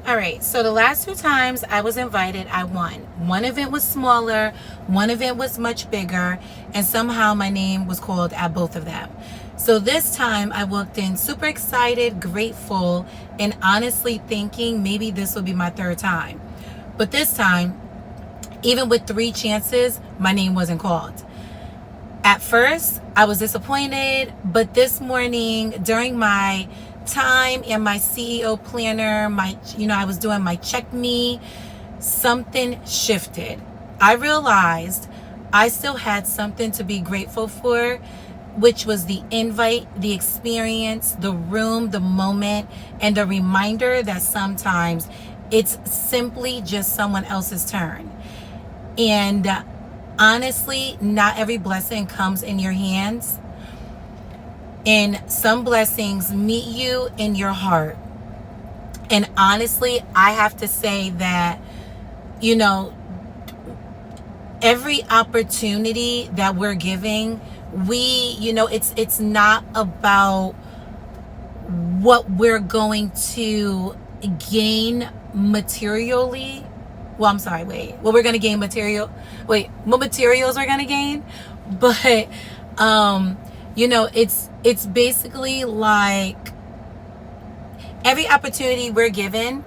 All right, so the last two times I was invited, I won. One event was smaller, one event was much bigger, and somehow my name was called at both of them. So this time I walked in super excited, grateful, and honestly thinking maybe this will be my third time. But this time, even with 3 chances, my name wasn't called. At first, I was disappointed, but this morning during my time and my CEO planner, I was doing my check me, something shifted. I realized I still had something to be grateful for, which was the invite, the experience, the room, the moment, and the reminder that sometimes it's simply just someone else's turn. And honestly, not every blessing comes in your hands. And some blessings meet you in your heart. And honestly, I have to say that, every opportunity that we're giving, it's not about what we're going to gain materially. Well, I'm sorry, wait. What we're going to gain what materials we're going to gain? But, it's basically like every opportunity we're given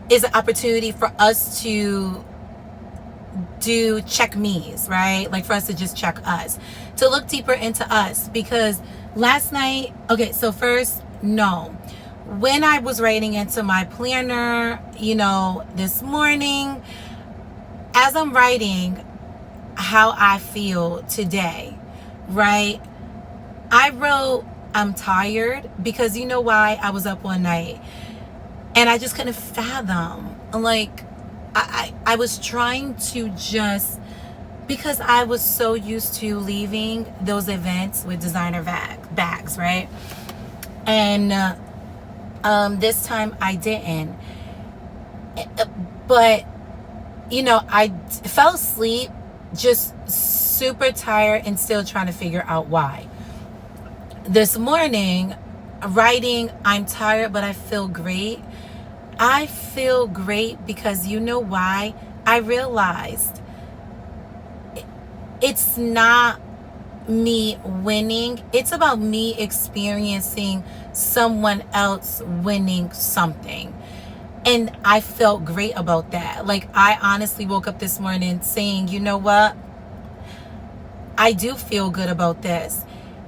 is an opportunity for us to do check me's, right? Like for us to just check us, to look deeper into us. Because last night, okay, so first, no. When I was writing into my planner, this morning, as I'm writing how I feel today, right? I wrote, I'm tired, because you know why? I was up one night and I just couldn't fathom. Like, I was trying to because I was so used to leaving those events with designer bags, right? And this time I didn't. But, I fell asleep, just super tired and still trying to figure out why. This morning, writing, I'm tired, but I feel great. I feel great because you know why? I realized it's not me winning. It's about me experiencing someone else winning something. And I felt great about that. Like, I honestly woke up this morning saying, you know what? I do feel good about this.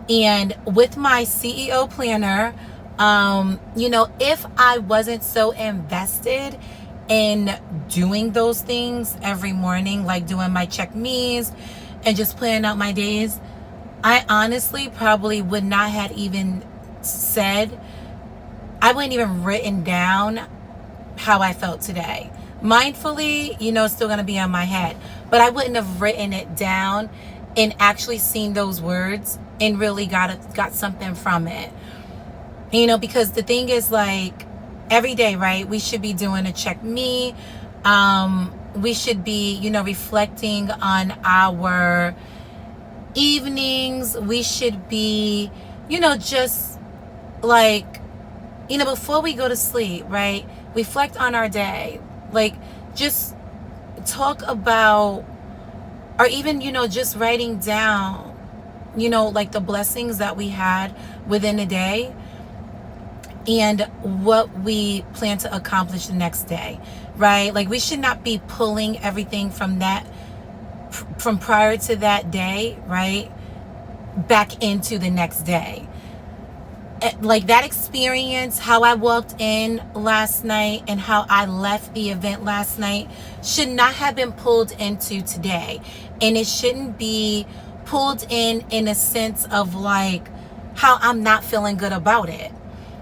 And with my CEO planner, if I wasn't so invested in doing those things every morning, like doing my check me's and just planning out my days, I honestly probably would not have even I wouldn't even written down how I felt today. Mindfully, it's still going to be on my head, but I wouldn't have written it down and actually seen those words and really got something from it. Because the thing is, like, every day, right, we should be doing a check me. We should be, reflecting on our evenings. We should be, just like, before we go to sleep, right, reflect on our day. Like, just talk about, or even, just writing down, like the blessings that we had within a day and what we plan to accomplish the next day, right? Like, we should not be pulling everything from prior to that day, right, back into the next day. Like, that experience, how I walked in last night and how I left the event last night should not have been pulled into today. And it shouldn't be pulled in a sense of like how I'm not feeling good about it.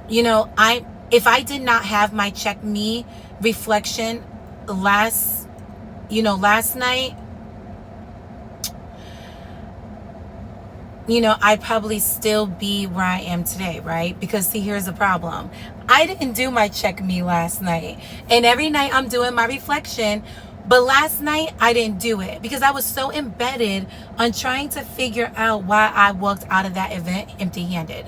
If I did not have my check me reflection last night, I'd probably still be where I am today, right? Because see, here's the problem. I didn't do my check me last night. And every night I'm doing my reflection. But last night I didn't do it because I was so embedded on trying to figure out why I walked out of that event empty-handed.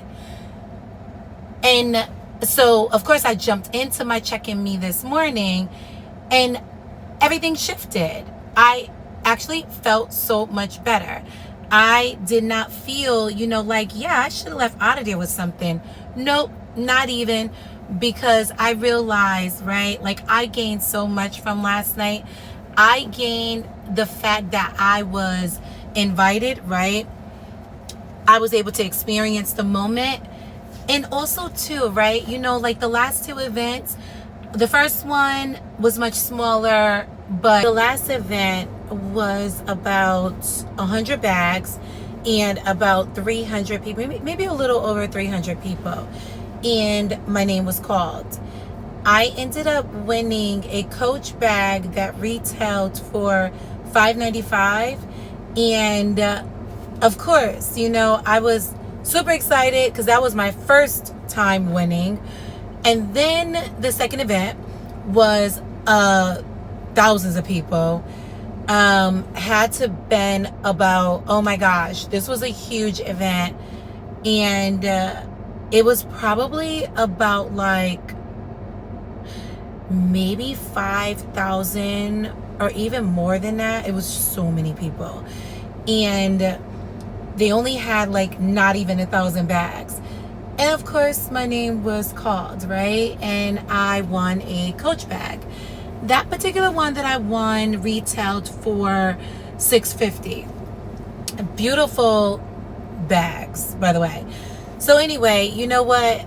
And So, of course, I jumped into my check-in me this morning and everything shifted. I actually felt so much better. I did not feel, like, yeah, I should have left out of there with something. Nope, not even, because I realized, right, like I gained so much from last night. I gained the fact that I was invited, right? I was able to experience the moment. And also too, right, like the last two events, the first one was much smaller, but the last event was about 100 bags and about 300 people, maybe a little over 300 people. And my name was called. I ended up winning a Coach bag that retailed for $5.95. And of course, I was super excited because that was my first time winning. And then the second event was thousands of people. Had to been about, oh my gosh, this was a huge event. And it was probably about like maybe 5,000 or even more than that. It was so many people. And they only had like not even 1,000 bags. And of course, my name was called, right? And I won a Coach bag. That particular one that I won retailed for $6.50. Beautiful bags, by the way. So anyway, you know what?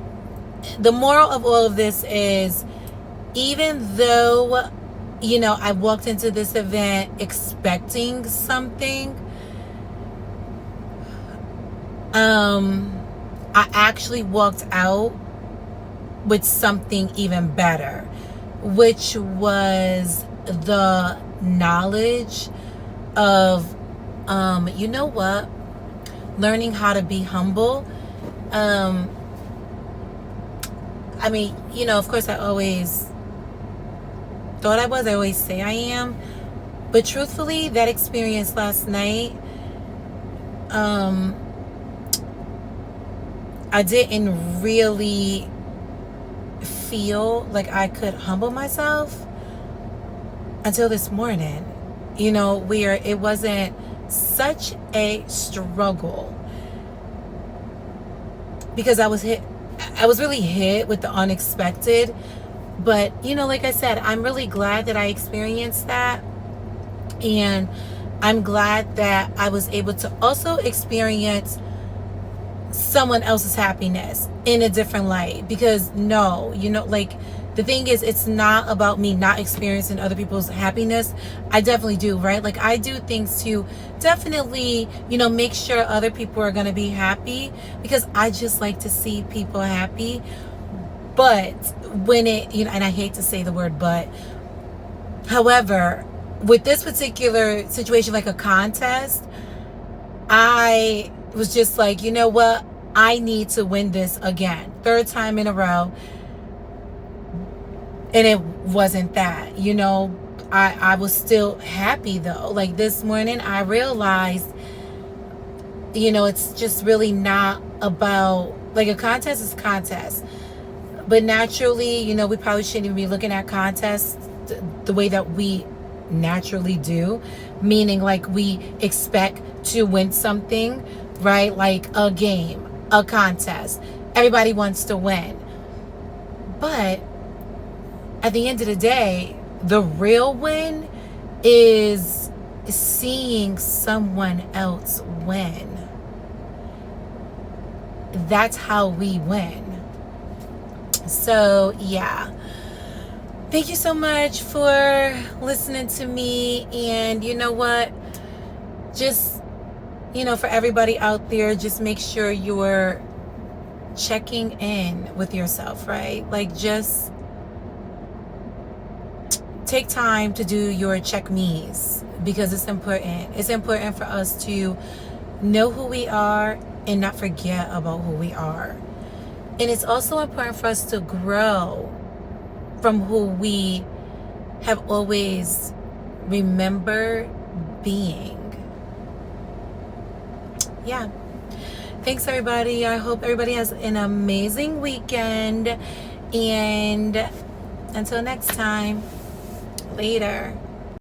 The moral of all of this is, even though, I walked into this event expecting something, I actually walked out with something even better, which was the knowledge of, learning how to be humble. Of course, I always thought I was. I always say I am. But truthfully, that experience last night, I didn't really feel like I could humble myself until this morning, where it wasn't such a struggle, because I was really hit with the unexpected. But, like I said, I'm really glad that I experienced that. And I'm glad that I was able to also experience someone else's happiness in a different light. Because the thing is, it's not about me not experiencing other people's happiness. I definitely do, right? Like, I do things to definitely, make sure other people are going to be happy, because I just like to see people happy. But when it, and I hate to say the word but, however, with this particular situation, like a contest, I was just like, you know what? I need to win this again. Third time in a row. And it wasn't that, I was still happy though. Like this morning, I realized, it's just really not about, like, a contest is contest. But naturally, we probably shouldn't even be looking at contests the way that we naturally do. Meaning, like, we expect to win something, right? Like a game, a contest. Everybody wants to win. But at the end of the day, the real win is seeing someone else win. That's how we win. So, yeah. Thank you so much for listening to me. And you know what? Just, for everybody out there, just make sure you're checking in with yourself, right? Like, just take time to do your check me's, because it's important. It's important for us to know who we are and not forget about who we are. And it's also important for us to grow from who we have always remembered being. Yeah. Thanks, everybody. I hope everybody has an amazing weekend. And until next time, later.